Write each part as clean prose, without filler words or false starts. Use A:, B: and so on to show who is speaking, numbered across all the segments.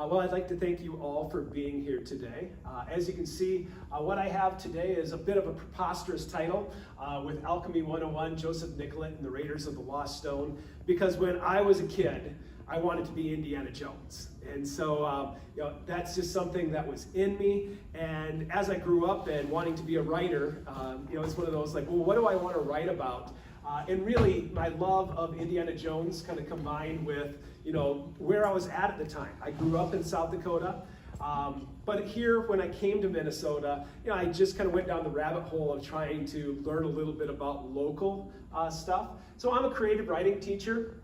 A: Well, I'd like to thank you all for being here today. As you can see, what I have today is a bit of a preposterous title with Alchemy 101, Joseph Nicollet and the Raiders of the Lost Stone, because when I was a kid, I wanted to be Indiana Jones. And so, that's just something that was in me. And as I grew up and wanting to be a writer, it's one of those like, well, what do I want to write about? And really, my love of Indiana Jones kind of combined with, where I was at the time. I grew up in South Dakota, but here, when I came to Minnesota, I just kind of went down the rabbit hole of trying to learn a little bit about local stuff. So I'm a creative writing teacher,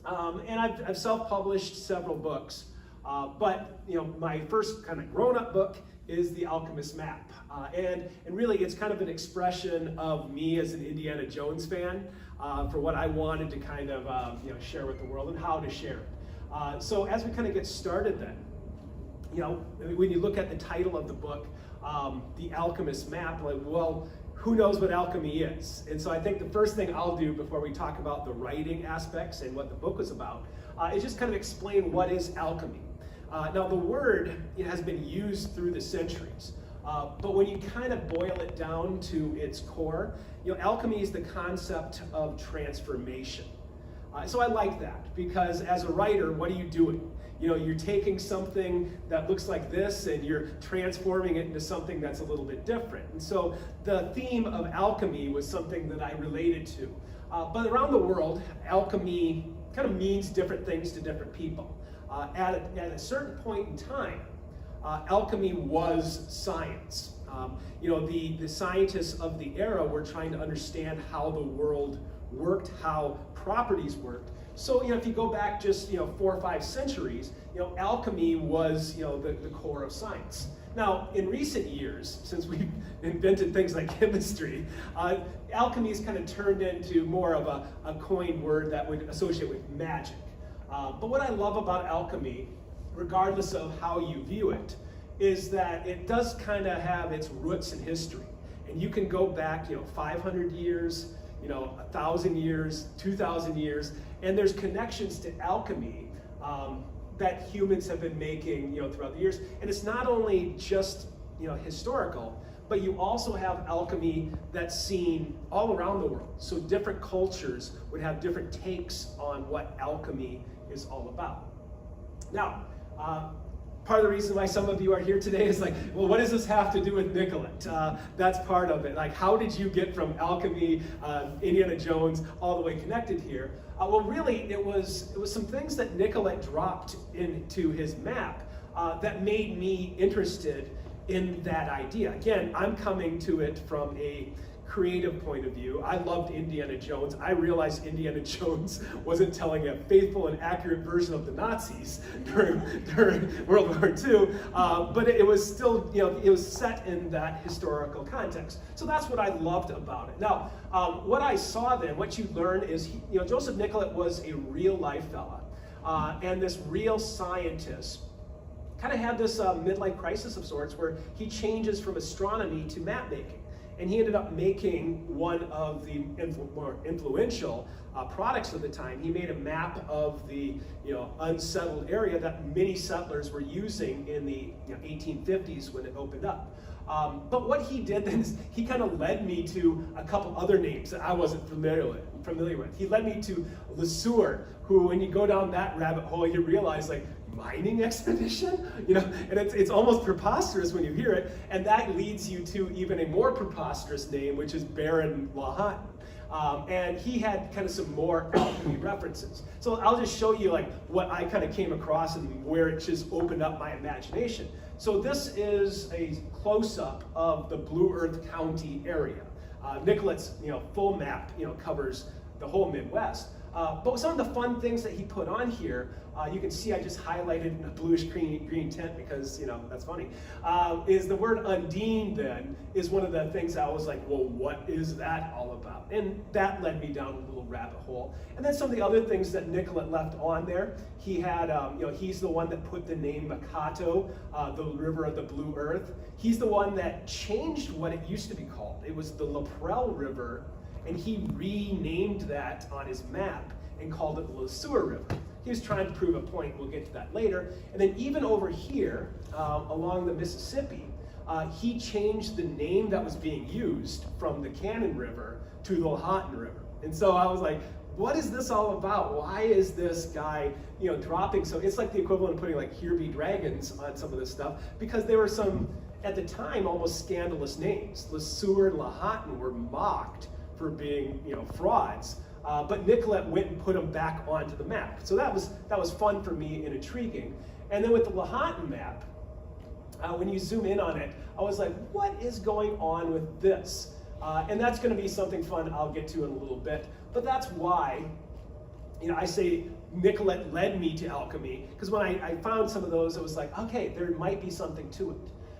A: and I've self-published several books. But my first kind of grown-up book is The Alchemist Map. And really, it's kind of an expression of me as an Indiana Jones fan for what I wanted to kind of share with the world and how to share it. So as we kind of get started then, when you look at the title of the book, The Alchemist Map, like, well, who knows what alchemy is? And so I think the first thing I'll do before we talk about the writing aspects and what the book was about is just kind of explain what is alchemy. Now the word has been used through the centuries, but when you kind of boil it down to its core, alchemy is the concept of transformation. So I like that, because as a writer, what are you doing? You're taking something that looks like this and you're transforming it into something that's a little bit different. And so the theme of alchemy was something that I related to. But around the world, alchemy kind of means different things to different people. At a certain point in time, alchemy was science. The scientists of the era were trying to understand how the world worked, how properties worked. So, if you go back just, 4 or 5 centuries, alchemy was, the core of science. Now, in recent years, since we've invented things like chemistry, alchemy has kind of turned into more of a coined word that would associate with magic. But what I love about alchemy, regardless of how you view it, is that it does kind of have its roots in history. And you can go back, 500 years, 1,000 years, 2,000 years, and there's connections to alchemy that humans have been making, throughout the years. And it's not only just, historical, but you also have alchemy that's seen all around the world. So different cultures would have different takes on what alchemy is all about. Now, part of the reason why some of you are here today is like, well, what does this have to do with Nicollet? That's part of it. Like, how did you get from alchemy, Indiana Jones, all the way connected here? Well, really, it was some things that Nicollet dropped into his map that made me interested in that idea. Again, I'm coming to it from a creative point of view. I loved Indiana Jones. I realized Indiana Jones wasn't telling a faithful and accurate version of the Nazis during World War II, but it was still, it was set in that historical context. So that's what I loved about it. Now, what I saw then, what you learn is, Joseph Nicollet was a real life fella, and this real scientist kind of had this midlife crisis of sorts where he changes from astronomy to map making. And he ended up making one of the more influential products of the time. He made a map of the unsettled area that many settlers were using in the 1850s when it opened up. But what he did then is he kind of led me to a couple other names that I wasn't familiar with. He led me to LeSueur, who, when you go down that rabbit hole, you realize, like, mining expedition, and it's almost preposterous when you hear it, and that leads you to even a more preposterous name, which is Baron Lahontan. And he had kind of some more alchemy references. So I'll just show you like what I kind of came across and where it just opened up my imagination. So this is a close-up of the Blue Earth County area. Nicollet's full map covers the whole Midwest. But some of the fun things that he put on here, you can see I just highlighted in a bluish green tint because, that's funny, is the word Undine then is one of the things I was like, well, what is that all about? And that led me down a little rabbit hole. And then some of the other things that Nicollet left on there, he had, he's the one that put the name Makato, the river of the Blue Earth. He's the one that changed what it used to be called. It was the Laprelle River, and he renamed that on his map and called it the LeSueur River. he was trying to prove a point. We'll get to that later. And then even over here, along the Mississippi, he changed the name that was being used from the Cannon River to the Lahontan River. And so I was like, what is this all about? Why is this guy, dropping? So it's like the equivalent of putting like "Here Be Dragons" on some of this stuff, because there were some, at the time, almost scandalous names. Le Sueur and Lahontan were mocked for being, frauds. But Nicolet went and put them back onto the map. So that was fun for me and intriguing. And then with the Lahontan map, when you zoom in on it, I was like, what is going on with this? And that's going to be something fun I'll get to in a little bit. But that's why, I say Nicolet led me to alchemy, because when I found some of those, it was like, okay, there might be something to it.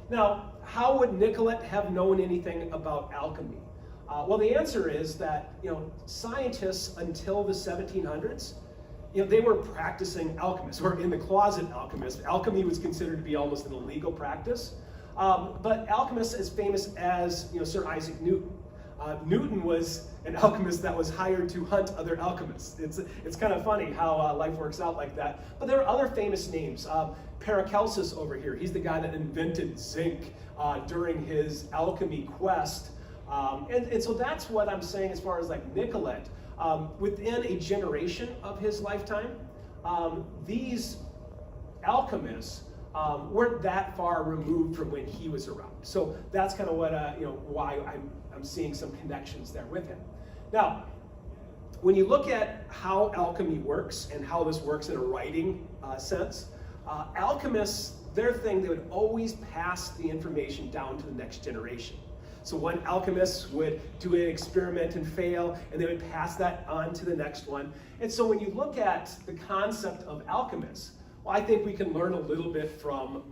A: Now, how would Nicolet have known anything about alchemy? Well, the answer is that, scientists until the 1700s, they were practicing alchemists, or in the closet alchemists. Alchemy was considered to be almost an illegal practice. But alchemists as famous as, Sir Isaac Newton. Newton was an alchemist that was hired to hunt other alchemists. It's kind of funny how life works out like that. But there are other famous names. Paracelsus over here, he's the guy that invented zinc during his alchemy quest. And so that's what I'm saying as far as like Nicolet. Within a generation of his lifetime, these alchemists weren't that far removed from when he was around. So that's kind of what, why I'm seeing some connections there with him. Now, when you look at how alchemy works and how this works in a writing sense, alchemists, their thing, they would always pass the information down to the next generation. So one alchemist would do an experiment and fail, and they would pass that on to the next one. And so when you look at the concept of alchemists, well, I think we can learn a little bit from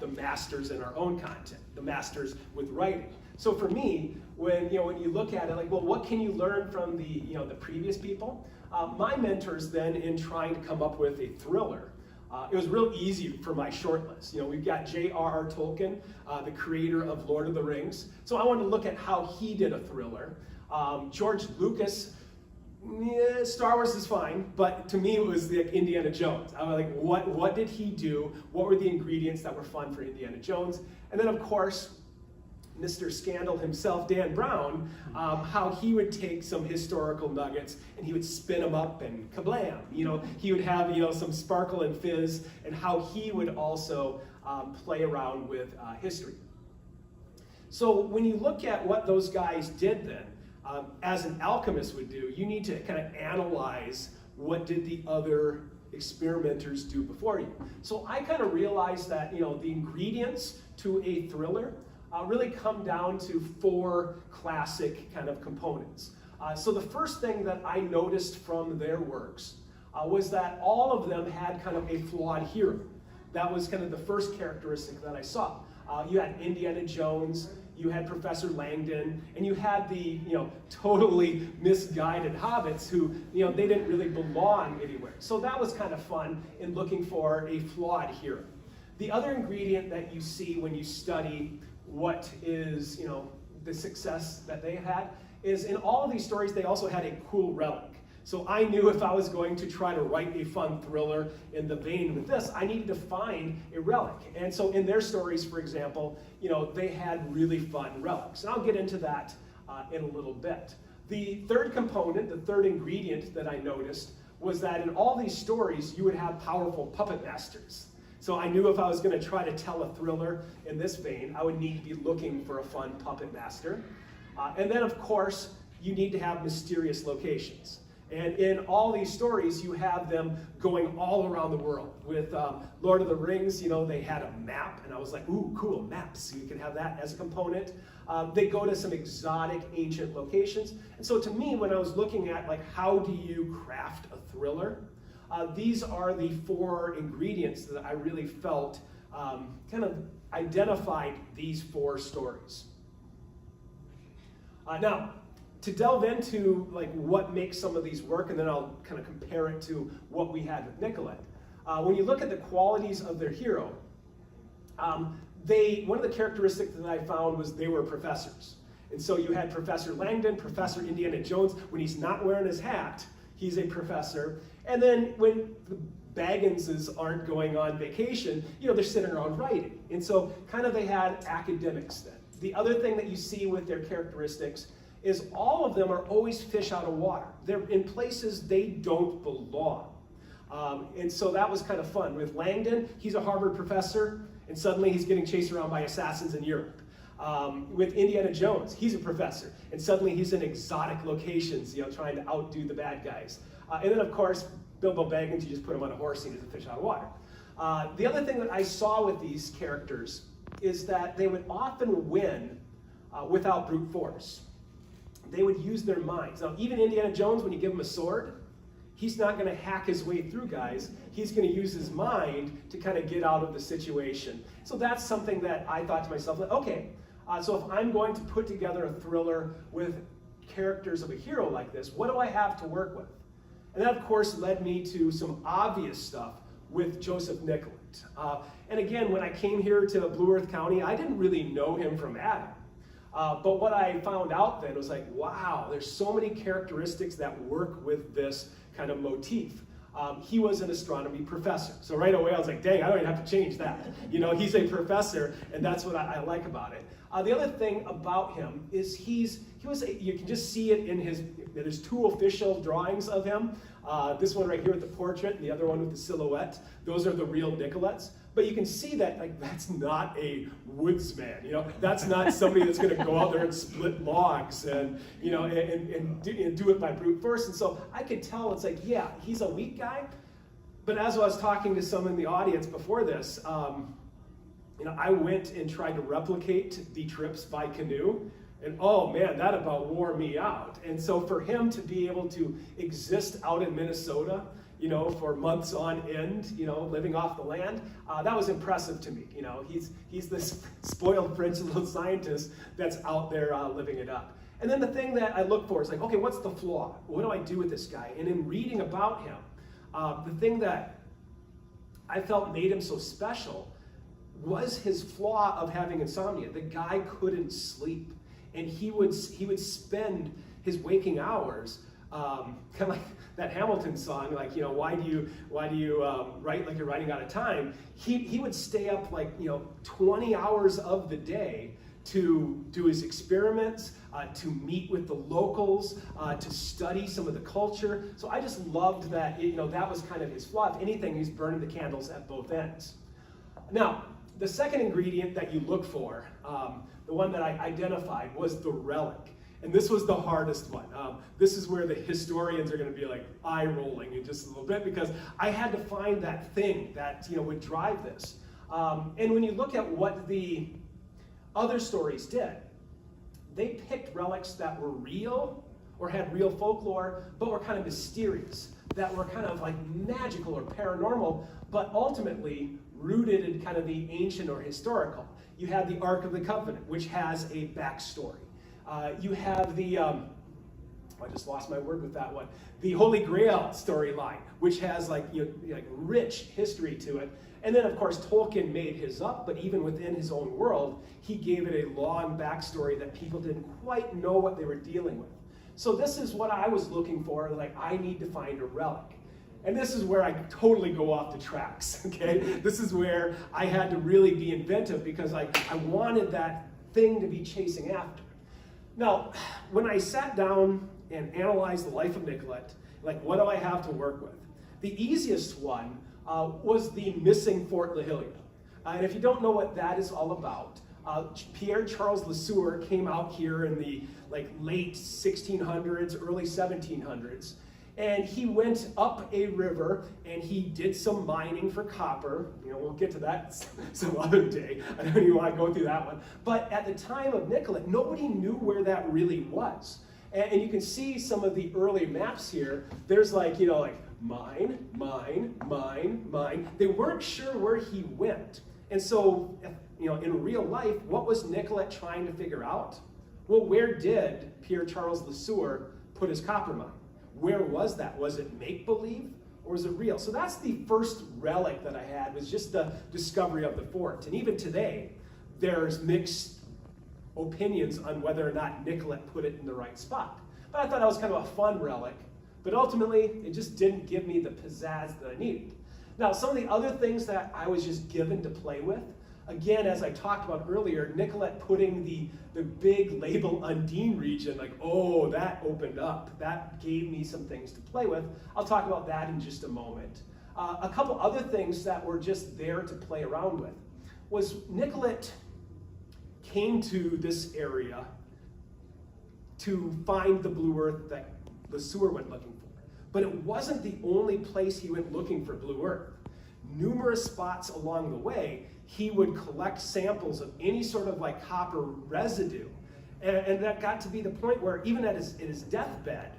A: the masters in our own content, the masters with writing. So for me, when you look at it, like, well, what can you learn from the previous people? My mentors then, in trying to come up with a thriller, it was real easy for my short list. We've got J.R.R. Tolkien, the creator of Lord of the Rings. So I wanted to look at how he did a thriller. George Lucas, Star Wars is fine, but to me it was like Indiana Jones. I was like, what did he do? What were the ingredients that were fun for Indiana Jones? And then, of course, Mr. Scandal himself, Dan Brown, how he would take some historical nuggets and he would spin them up and kablam. He would have some sparkle and fizz, and how he would also play around with history. So when you look at what those guys did then, as an alchemist would do, you need to kind of analyze what did the other experimenters do before you. So I kind of realized that the ingredients to a thriller really come down to 4 classic kind of components. So the first thing that I noticed from their works was that all of them had kind of a flawed hero. That was kind of the first characteristic that I saw. You had Indiana Jones, you had Professor Langdon, and you had the totally misguided hobbits who they didn't really belong anywhere. So that was kind of fun in looking for a flawed hero. The other ingredient that you see when you study what is the success that they had is, in all of these stories they also had a cool relic. So I knew if I was going to try to write a fun thriller in the vein with this, I needed to find a relic. And so in their stories, for example, they had really fun relics. And I'll get into that in a little bit. The third component, the third ingredient that I noticed, was that in all these stories, you would have powerful puppet masters. So I knew if I was going to try to tell a thriller in this vein, I would need to be looking for a fun puppet master. And then, of course, you need to have mysterious locations. And in all these stories, you have them going all around the world. With Lord of the Rings, they had a map, and I was like, ooh, cool, maps. So you can have that as a component. They go to some exotic, ancient locations. And so to me, when I was looking at, like, how do you craft a thriller, these are the 4 ingredients that I really felt kind of identified these 4 stories. Now, to delve into like what makes some of these work, and then I'll kind of compare it to what we had with Nicolet. When you look at the qualities of their hero, one of the characteristics that I found was they were professors. And so you had Professor Langdon, Professor Indiana Jones. When he's not wearing his hat, he's a professor. And then when the Bagginses aren't going on vacation, they're sitting around writing. And so kind of they had academics then. The other thing that you see with their characteristics is all of them are always fish out of water. They're in places they don't belong. And so that was kind of fun. With Langdon, he's a Harvard professor, and suddenly he's getting chased around by assassins in Europe. With Indiana Jones, he's a professor, and suddenly he's in exotic locations, trying to outdo the bad guys. And then, of course, Bilbo Baggins, you just put him on a horse and he's a fish out of water. The other thing that I saw with these characters is that they would often win without brute force. They would use their minds. Now, even Indiana Jones, when you give him a sword, he's not going to hack his way through guys. He's going to use his mind to kind of get out of the situation. So that's something that I thought to myself, okay, so if I'm going to put together a thriller with characters of a hero like this, what do I have to work with? And that, of course, led me to some obvious stuff with Joseph Nicollet. And again, when I came here to Blue Earth County, I didn't really know him from Adam. But what I found out then was like, wow, there's so many characteristics that work with this kind of motif. He was an astronomy professor. So right away I was like, dang, I don't even have to change that. He's a professor, and that's what I like about it. The other thing about him is you can just see it in there's two official drawings of him. This one right here with the portrait and the other one with the silhouette. Those are the real Nicollets. But you can see that that's not a woodsman. That's not somebody that's going to go out there and split logs and do it by brute force. And so I could tell it's like, yeah, he's a weak guy. But as I was talking to some in the audience before this, I went and tried to replicate the trips by canoe. And oh man, that about wore me out. And so for him to be able to exist out in Minnesota, for months on end, living off the land, that was impressive to me. He's this spoiled French little scientist that's out there living it up. And then the thing that I look for is like, okay, what's the flaw? What do I do with this guy? And in reading about him, the thing that I felt made him so special was his flaw of having insomnia. The guy couldn't sleep, and he would spend his waking hours kind of like that Hamilton song, like, why do you write like you're running out of time? He would stay up like 20 hours of the day to do his experiments, to meet with the locals, to study some of the culture. So I just loved that. That was kind of his flaw. If anything, he's burning the candles at both ends. Now, the second ingredient that you look for, the one that I identified, was the relic. And this was the hardest one. This is where the historians are going to be like eye-rolling in just a little bit, because I had to find that thing that would drive this. And when you look at what the other stories did, they picked relics that were real or had real folklore, but were kind of mysterious, that were kind of like magical or paranormal, but ultimately rooted in kind of the ancient or historical. You have the Ark of the Covenant, which has a backstory. You have the, I just lost my word with that one, the Holy Grail storyline, which has like rich history to it. And then, of course, Tolkien made his up, but even within his own world, he gave it a long backstory that people didn't quite know what they were dealing with. So this is what I was looking for, like, I need to find a relic. And this is where I totally go off the tracks, okay? This is where I had to really be inventive, because I wanted that thing to be chasing after. Now, when I sat down and analyzed the life of Nicollet, like, what do I have to work with? The easiest one was the missing Fort La Hillier. And if you don't know what that is all about, Pierre Charles Lesueur came out here in the late 1600s, early 1700s, and he went up a river and he did some mining for copper. We'll get to that some other day. I don't even want to go through that one. But at the time of Nicollet, nobody knew where that really was. And you can see some of the early maps here. There's mine, mine, mine, mine. They weren't sure where he went. And so, in real life, what was Nicollet trying to figure out? Well, where did Pierre Charles Lesueur put his copper mine? Where was that? Was it make-believe or was it real? So that's the first relic that I had, was just the discovery of the fort. And even today, there's mixed opinions on whether or not Nicollet put it in the right spot. But I thought that was kind of a fun relic. But ultimately, it just didn't give me the pizzazz that I needed. Now, some of the other things that I was just given to play with, again, as I talked about earlier, Nicolette putting the big label Undine region, like, oh, that opened up. That gave me some things to play with. I'll talk about that in just a moment. A couple other things that were just there to play around with was Nicolette came to this area to find the blue earth that the sewer went looking for. But it wasn't the only place he went looking for blue earth. Numerous spots along the way, he would collect samples of any sort of like copper residue. And that got to be the point where even in his deathbed,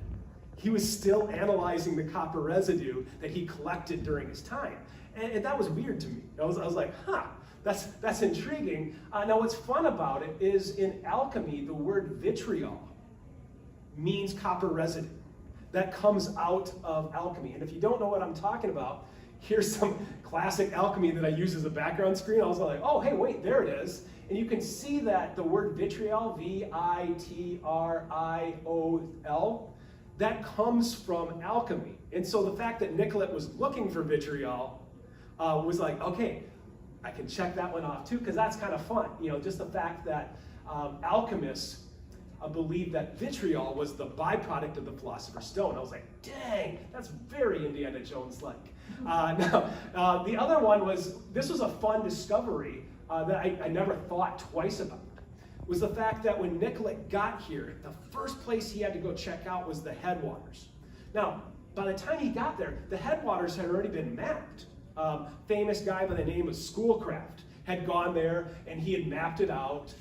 A: he was still analyzing the copper residue that he collected during his time. And that was weird to me. I was like, huh, that's intriguing. Now what's fun about it is in alchemy, the word vitriol means copper residue. That comes out of alchemy. And if you don't know what I'm talking about, here's some classic alchemy that I use as a background screen. I was like, oh, hey, wait, there it is. And you can see that the word vitriol, V-I-T-R-I-O-L, that comes from alchemy. And so the fact that Nicolette was looking for vitriol was like, okay, I can check that one off too, because that's kind of fun. You know, just the fact that alchemists believed that vitriol was the byproduct of the Philosopher's Stone. I was like, dang, that's very Indiana Jones-like. The other one was, this was a fun discovery that I never thought twice about, was the fact that when Nicolette got here, the first place he had to go check out was the headwaters. Now, by the time he got there, the headwaters had already been mapped. Famous guy by the name of Schoolcraft had gone there and he had mapped it out.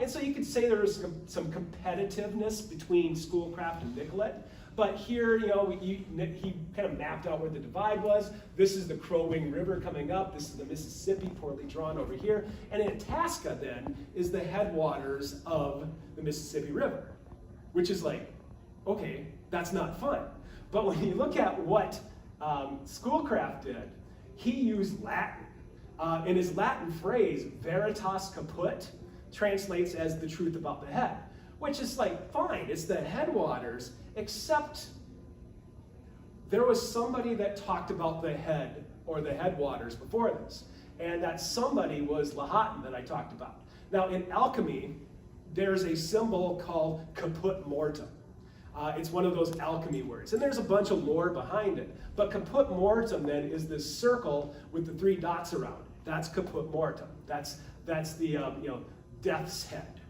A: And so you could say there was some competitiveness between Schoolcraft and Nicolette. But here, you know, he kind of mapped out where the divide was. This is the Crow Wing River coming up. This is the Mississippi, poorly drawn over here. And Itasca, then, is the headwaters of the Mississippi River, which is like, okay, that's not fun. But when you look at what Schoolcraft did, he used Latin. In his Latin phrase, veritas caput, translates as the truth about the head, which is like, fine, it's the headwaters, except there was somebody that talked about the head or the headwaters before this, and that somebody was Lahatan that I talked about. Now in alchemy, there's a symbol called caput mortem. It's one of those alchemy words, and there's a bunch of lore behind it, but caput mortem then is this circle with the 3 dots around it. That's caput mortem. That's the death's head.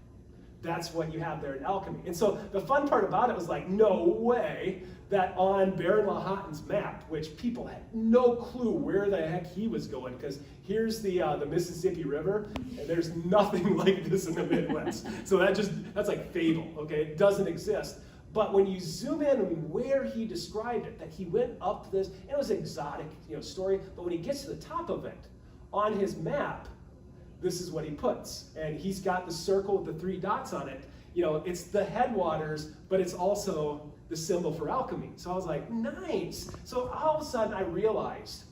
A: That's what you have there in alchemy. And so the fun part about it was like, no way that on Baron Lahatan's map, which people had no clue where the heck he was going, because here's the Mississippi River, and there's nothing like this in the Midwest. So that's like fable, okay? It doesn't exist. But when you zoom in on where he described it, that he went up this, and it was an exotic, story, but when he gets to the top of it, on his map, this is what he puts. And he's got the circle with the 3 dots on it. It's the headwaters, but it's also the symbol for alchemy. So I was like, nice. So all of a sudden I realized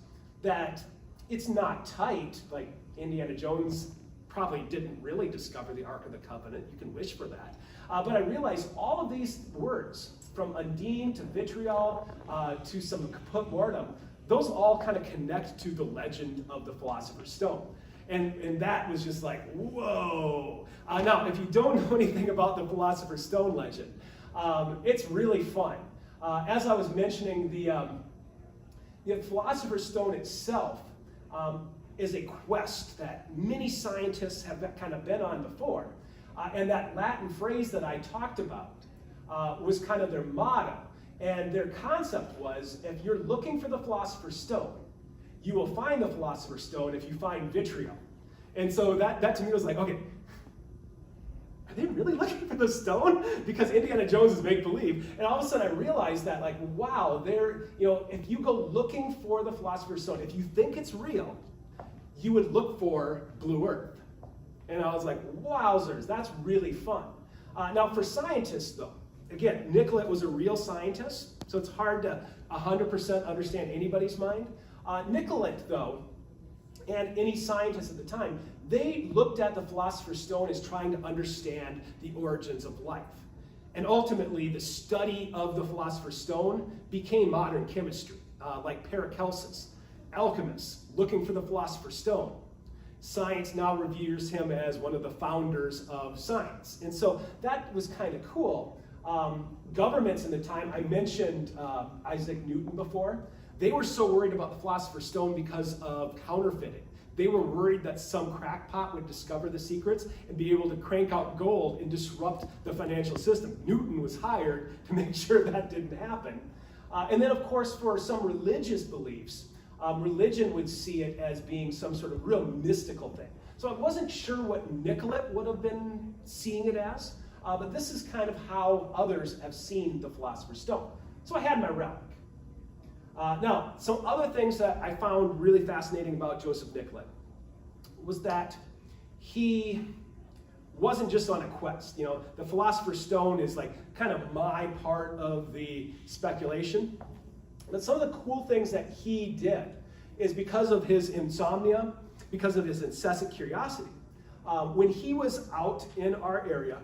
A: that it's not tight, like Indiana Jones probably didn't really discover the Ark of the Covenant. You can wish for that. But I realized all of these words, from Undine to vitriol to some caput mortem, those all kind of connect to the legend of the Philosopher's Stone. And that was just like, whoa. Now, if you don't know anything about the Philosopher's Stone legend, it's really fun. As I was mentioning, the Philosopher's Stone itself is a quest that many scientists have kind of been on before. And that Latin phrase that I talked about was kind of their motto. And their concept was, if you're looking for the Philosopher's Stone, you will find the Philosopher's Stone if you find vitriol. And so that to me was like, okay, are they really looking for the stone? Because Indiana Jones is make-believe. And all of a sudden I realized that, like, wow, if you go looking for the Philosopher's Stone, if you think it's real, you would look for Blue Earth. And I was like, wowzers, that's really fun. Now for scientists though, again, Nicolette was a real scientist, so it's hard to 100% understand anybody's mind. Nicolette, though, and any scientist at the time, they looked at the Philosopher's Stone as trying to understand the origins of life. And ultimately, the study of the Philosopher's Stone became modern chemistry, like Paracelsus. alchemist, looking for the Philosopher's Stone. Science now reveres him as one of the founders of science. And so that was kind of cool. Governments in the time, I mentioned Isaac Newton before, they were so worried about the Philosopher's Stone because of counterfeiting. They were worried that some crackpot would discover the secrets and be able to crank out gold and disrupt the financial system. Newton was hired to make sure that didn't happen. And then, of course, for some religious beliefs, religion would see it as being some sort of real mystical thing. So I wasn't sure what Nicollet would have been seeing it as, but this is kind of how others have seen the Philosopher's Stone. So I had my relic. Now, some other things that I found really fascinating about Joseph Nicollet was that he wasn't just on a quest. You know, the Philosopher's Stone is like kind of my part of the speculation. But some of the cool things that he did is because of his insomnia, because of his incessant curiosity. When he was out in our area,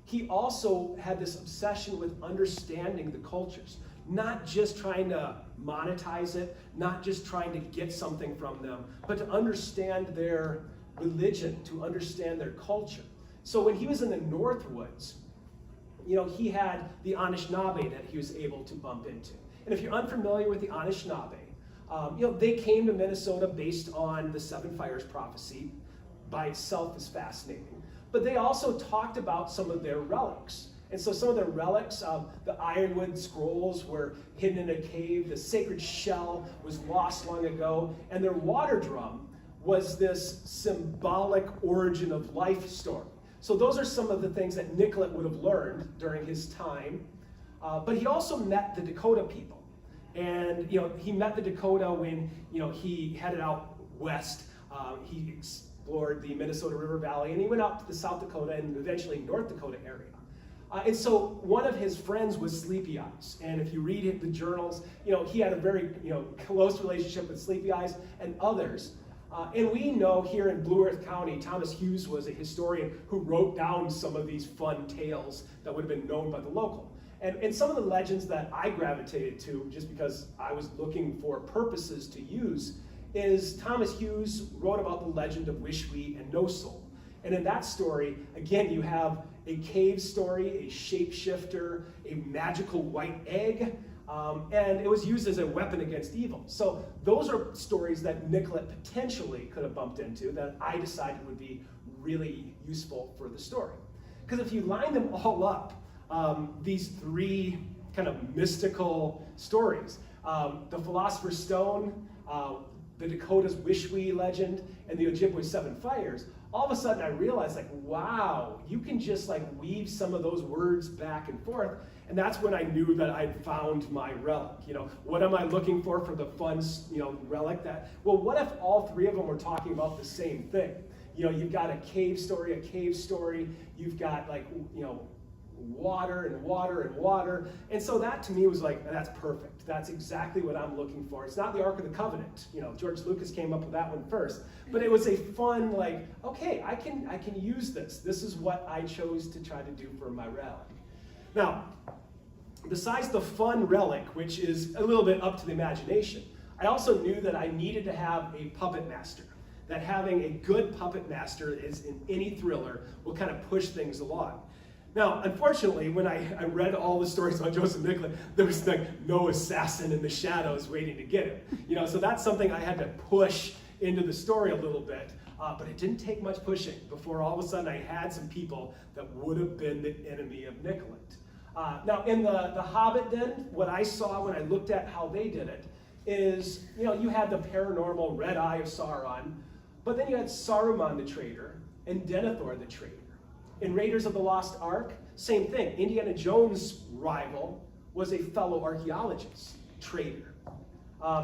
A: he also had this obsession with understanding the cultures, not just trying to monetize it, not just trying to get something from them, but to understand their religion, to understand their culture. So when he was in the Northwoods, you know, he had the Anishinaabe that he was able to bump into. And if you're unfamiliar with the Anishinaabe, you know, they came to Minnesota based on the Seven Fires prophecy. By itself is fascinating. But they also talked about some of their relics. And so some of their relics, the ironwood scrolls were hidden in a cave, the sacred shell was lost long ago, and their water drum was this symbolic origin of life story. So those are some of the things that Nicollet would have learned during his time. But he also met the Dakota people. And you know, he met the Dakota when he headed out west. He explored the Minnesota River Valley, and he went out to the South Dakota and eventually North Dakota area. And so one of his friends was Sleepy Eyes. And if you read the journals, he had a very close relationship with Sleepy Eyes and others. And we know here in Blue Earth County, Thomas Hughes was a historian who wrote down some of these fun tales that would have been known by the local. And some of the legends that I gravitated to, just because I was looking for purposes to use, is Thomas Hughes wrote about the legend of Wishwe and No Soul. And in that story, again, you have a cave story, a shapeshifter, a magical white egg, and it was used as a weapon against evil. So those are stories that Nicollet potentially could have bumped into that I decided would be really useful for the story. Because if you line them all up, these three kind of mystical stories, the Philosopher's Stone, the Dakota's Wishwe legend, and the Ojibwe Seven Fires, all of a sudden I realized, like, wow, you can just like weave some of those words back and forth. And that's when I knew that I'd found my relic. What am I looking for the fun, relic that, well, what if all three of them were talking about the same thing? You've got a cave story, you've got like, water and water and water. And so that to me was like, that's perfect. That's exactly what I'm looking for. It's not the Ark of the Covenant. George Lucas came up with that one first. But it was a fun, like, okay, I can use this. This is what I chose to try to do for my relic. Now, besides the fun relic, which is a little bit up to the imagination, I also knew that I needed to have a puppet master. That having a good puppet master is in any thriller will kind of push things along. Now, unfortunately, when I read all the stories about Joseph Nicollet, there was like no assassin in the shadows waiting to get him. So that's something I had to push into the story a little bit. But it didn't take much pushing before all of a sudden I had some people that would have been the enemy of Nicollet. Now, in the Hobbit den, what I saw when I looked at how they did it is, you had the paranormal red eye of Sauron, but then you had Saruman the traitor and Denethor the traitor. In Raiders of the Lost Ark, same thing. Indiana Jones' rival was a fellow archaeologist, traitor.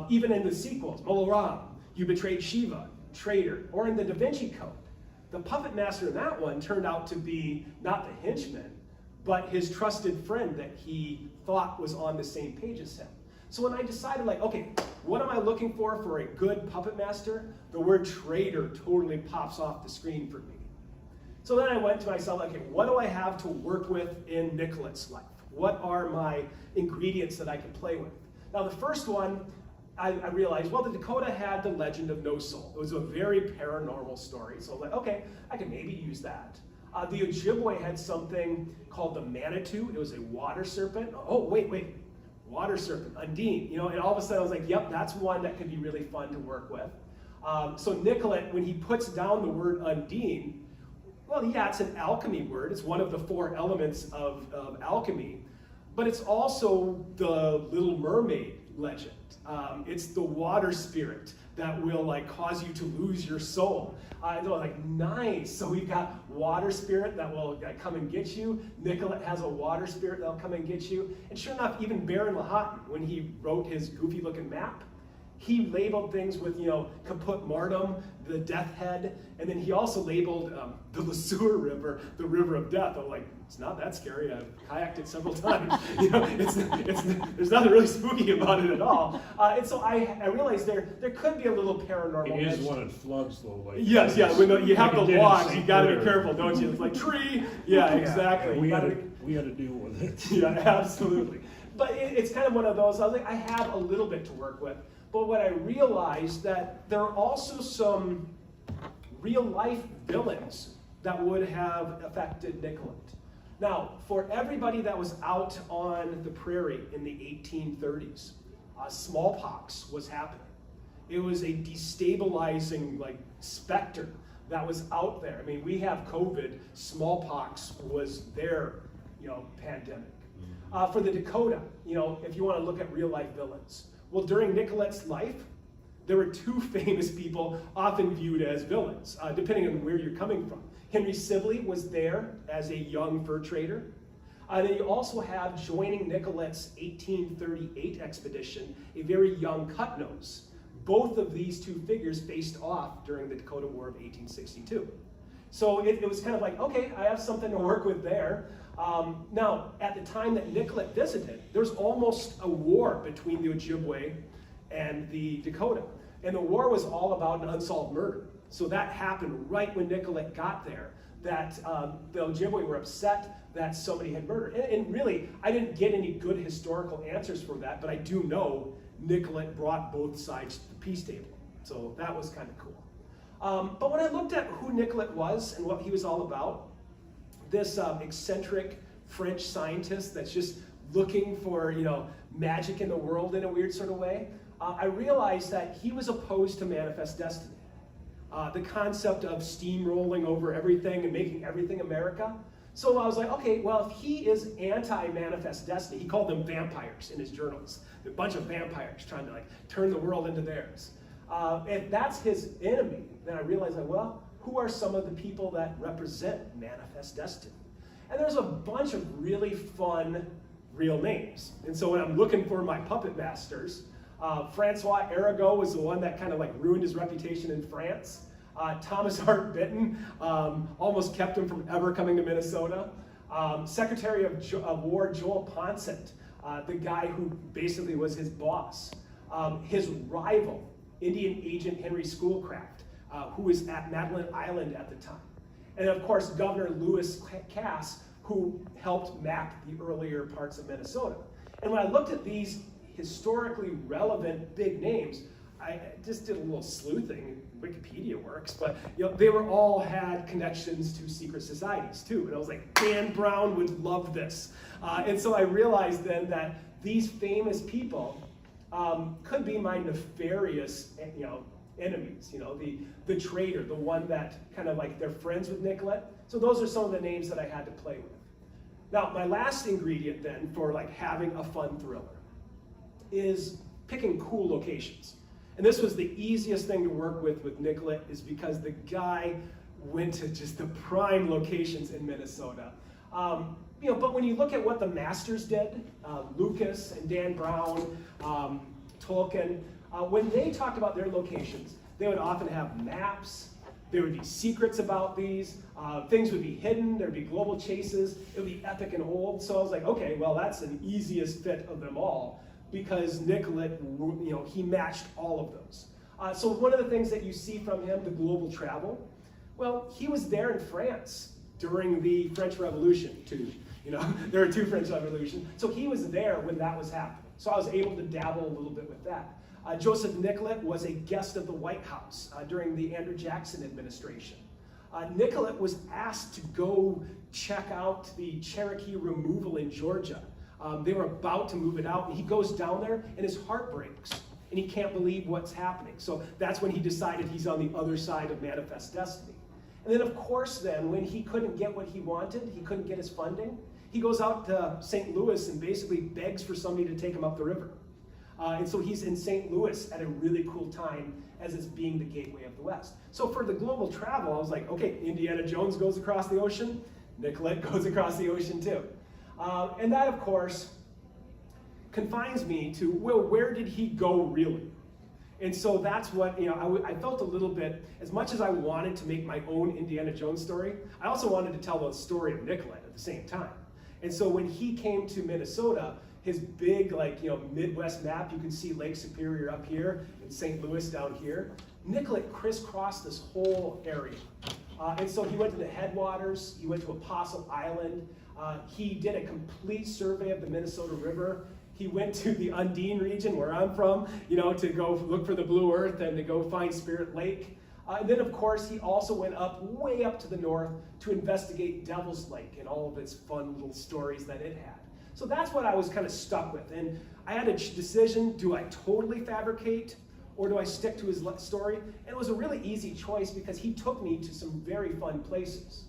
A: Even in the sequels, Molaram, you betrayed Shiva, traitor. Or in the Da Vinci Code, the puppet master in that one turned out to be not the henchman, but his trusted friend that he thought was on the same page as him. So when I decided, like, okay, what am I looking for a good puppet master? The word traitor totally pops off the screen for me. So then I went to myself, okay, what do I have to work with in Nicollet's life? What are my ingredients that I can play with? Now the first one, I realized, well, the Dakota had the legend of no soul. It was a very paranormal story. So I was like, okay, I can maybe use that. The Ojibwe had something called the Manitou. It was a water serpent. Oh, wait. Water serpent, Undine. You know, and all of a sudden I was like, yep, that's one that could be really fun to work with. So Nicollet, when he puts down the word Undine, well, yeah, it's an alchemy word. It's one of the 4 elements of alchemy. But it's also the Little Mermaid legend. It's the water spirit that will like cause you to lose your soul. They're like, nice. So we've got water spirit that will come and get you. Nicollet has a water spirit that'll come and get you. And sure enough, even Baron Lahoughton, when he wrote his goofy looking map, he labeled things with, you know, Caput Mortem, the death head, and then he also labeled the Lesueur River, the river of death. I'm like, it's not that scary. I've kayaked it several times. You know, there's nothing really spooky about it at all. And so I realized there could be a little paranormal.
B: It is when it floods though. Like
A: yes, yeah. When you have the logs, you got to be careful, don't you? It's like tree. Yeah, exactly.
B: We had to deal with it.
A: Yeah, absolutely. But it's kind of one of those. I was like, I have a little bit to work with. But what I realized that there are also some real life villains that would have affected Nicollet. Now, for everybody that was out on the prairie in the 1830s, smallpox was happening. It was a destabilizing like specter that was out there. I mean, we have COVID, smallpox was their, you know, pandemic. For the Dakota, you know, if you want to look at real life villains, well, during Nicollet's life, there were 2 famous people often viewed as villains, depending on where you're coming from. Henry Sibley was there as a young fur trader. Then you also have, joining Nicollet's 1838 expedition, a very young Cutnose. Both of these 2 figures faced off during the Dakota War of 1862. So it was kind of like, okay, I have something to work with there. Now, at the time that Nicollet visited, there was almost a war between the Ojibwe and the Dakota. And the war was all about an unsolved murder. So that happened right when Nicollet got there, that the Ojibwe were upset that somebody had murdered. And really, I didn't get any good historical answers for that, but I do know Nicollet brought both sides to the peace table. So that was kind of cool. But when I looked at who Nicollet was and what he was all about, this eccentric French scientist that's just looking for, you know, magic in the world in a weird sort of way, I realized that he was opposed to manifest destiny. The concept of steamrolling over everything and making everything America. So I was like, okay, well, if he is anti-manifest destiny, he called them vampires in his journals. A bunch of vampires trying to like turn the world into theirs. If that's his enemy, then I realized, like, well, who are some of the people that represent manifest destiny? And there's a bunch of really fun real names. And so when I'm looking for my puppet masters, Francois Arago was the one that kind of like ruined his reputation in France. Thomas Hart Benton almost kept him from ever coming to Minnesota. Secretary of War Joel Poncet, the guy who basically was his boss. His rival, Indian agent Henry Schoolcraft, who was at Madeline Island at the time. And of course, Governor Lewis Cass, who helped map the earlier parts of Minnesota. And when I looked at these historically relevant big names, I just did a little sleuthing. Wikipedia works, but you know, they were all had connections to secret societies too. And I was like, Dan Brown would love this. And so I realized then that these famous people could be my nefarious, you know, enemies. You know, the traitor, the one that kind of like they're friends with Nicollet. So those are some of the names that I had to play with. Now, my last ingredient then for like having a fun thriller is picking cool locations. And this was the easiest thing to work with Nicollet, is because the guy went to just the prime locations in Minnesota. You know, but when you look at what the masters did, Lucas and Dan Brown, Tolkien, when they talked about their locations, they would often have maps. There would be secrets about these. Things would be hidden. There'd be global chases. It would be epic and old. So I was like, okay, well, that's an easiest fit of them all, because Nicollet, you know, he matched all of those. So one of the things that you see from him, the global travel, well, he was there in France during the French Revolution too. You know, there were two French Revolutions. So he was there when that was happening. So I was able to dabble a little bit with that. Joseph Nicollet was a guest of the White House during the Andrew Jackson administration. Nicollet was asked to go check out the Cherokee removal in Georgia. They were about to move it out, and he goes down there, and his heart breaks, and he can't believe what's happening. So that's when he decided he's on the other side of Manifest Destiny. And then, of course, then, when he couldn't get what he wanted, he couldn't get his funding, he goes out to St. Louis and basically begs for somebody to take him up the river. And so he's in St. Louis at a really cool time as it's being the gateway of the West. So for the global travel, I was like, okay, Indiana Jones goes across the ocean, Nicollet goes across the ocean too. And that, of course, confines me to, well, where did he go really? And so that's what, I felt a little bit, as much as I wanted to make my own Indiana Jones story, I also wanted to tell the story of Nicollet at the same time. And so when he came to Minnesota, his big, Midwest map, you can see Lake Superior up here and St. Louis down here. Nicollet crisscrossed this whole area. And so he went to the headwaters, he went to Apostle Island, he did a complete survey of the Minnesota River. He went to the Undine region, where I'm from, to go look for the Blue Earth and to go find Spirit Lake. And then, of course, he also went way up to the north to investigate Devil's Lake and all of its fun little stories that it had. So that's what I was kind of stuck with. And I had a decision, do I totally fabricate or do I stick to his story? And it was a really easy choice because he took me to some very fun places.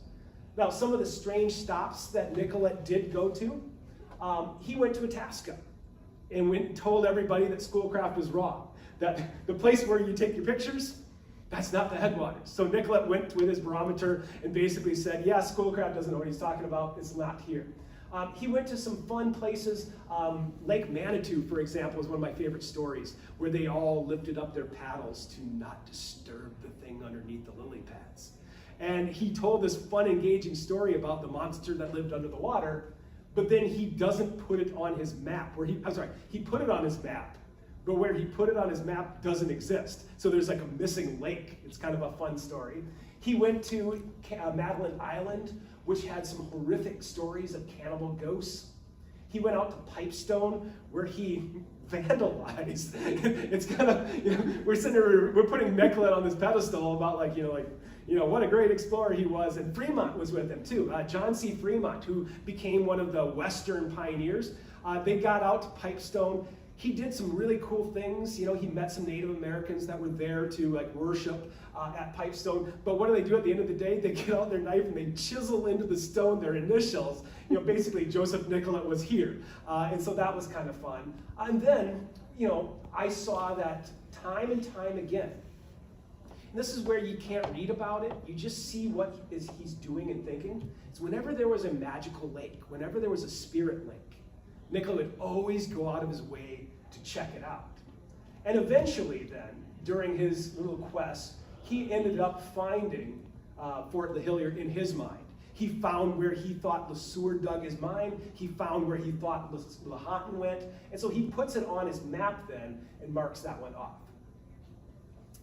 A: Now, some of the strange stops that Nicollet did go to, he went to Itasca and went and told everybody that Schoolcraft was wrong. That the place where you take your pictures, that's not the headwaters. So Nicollet went with his barometer and basically said, yeah, Schoolcraft doesn't know what he's talking about, it's not here. He went to some fun places. Lake Manitou, for example, is one of my favorite stories, where they all lifted up their paddles to not disturb the thing underneath the lily pads. And he told this fun, engaging story about the monster that lived under the water, but then he doesn't put it on his map. He put it on his map, but where he put it on his map doesn't exist. So there's like a missing lake. It's kind of a fun story. He went to Madeline Island, which had some horrific stories of cannibal ghosts. He went out to Pipestone, where he vandalized. It's kind of, we're sitting there, we're putting Nicollet on this pedestal about what a great explorer he was. And Fremont was with him too. John C. Fremont, who became one of the Western pioneers. They got out to Pipestone. He did some really cool things. He met some Native Americans that were there to worship at Pipestone. But what do? At the end of the day? They get out their knife and they chisel into the stone their initials. Basically Joseph Nicollet was here. And so that was kind of fun. And then, I saw that time and time again. And this is where you can't read about it. You just see what he's doing and thinking. It's whenever there was a magical lake, whenever there was a spirit lake, Nicollet would always go out of his way to check it out. And eventually then, during his little quest, he ended up finding Fort La Hillier in his mind. He found where he thought LeSueur dug his mine. He found where he thought Lahontan went. And so he puts it on his map then and marks that one off.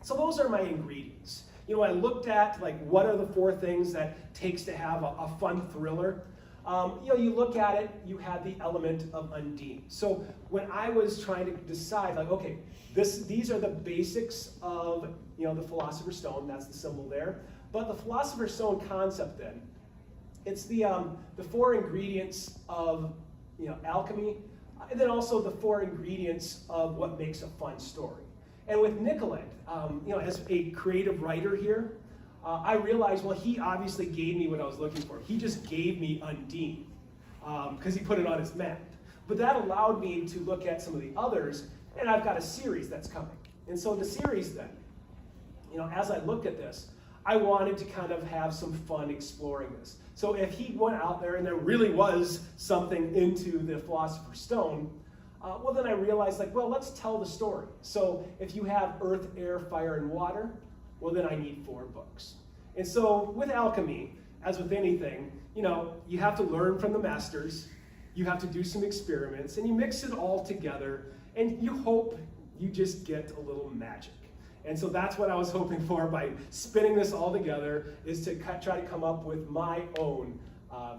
A: So those are my ingredients. I looked at what are the 4 things that it takes to have a fun thriller. You look at it, you have the element of Undine. So when I was trying to decide, okay, these are the basics of the Philosopher's Stone, that's the symbol there. But the Philosopher's Stone concept then, it's the 4 ingredients of alchemy, and then also the 4 ingredients of what makes a fun story. And with Nicollet, as a creative writer here, I realized, well, he obviously gave me what I was looking for. He just gave me Undine, because he put it on his map. But that allowed me to look at some of the others, and I've got a series that's coming. And so the series then, as I looked at this, I wanted to kind of have some fun exploring this. So if he went out there and there really was something into the Philosopher's Stone, well, then I realized, let's tell the story. So if you have earth, air, fire, and water, well, then I need 4 books. And so with alchemy, as with anything, you have to learn from the masters, you have to do some experiments, and you mix it all together, and you hope you just get a little magic. And so that's what I was hoping for by spinning this all together, is to try to come up with my own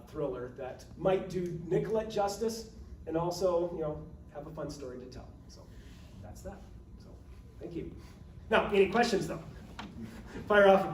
A: thriller that might do Nicollet justice, and also, have a fun story to tell. So that's that. So Thank you. Now, any questions though? Fire off.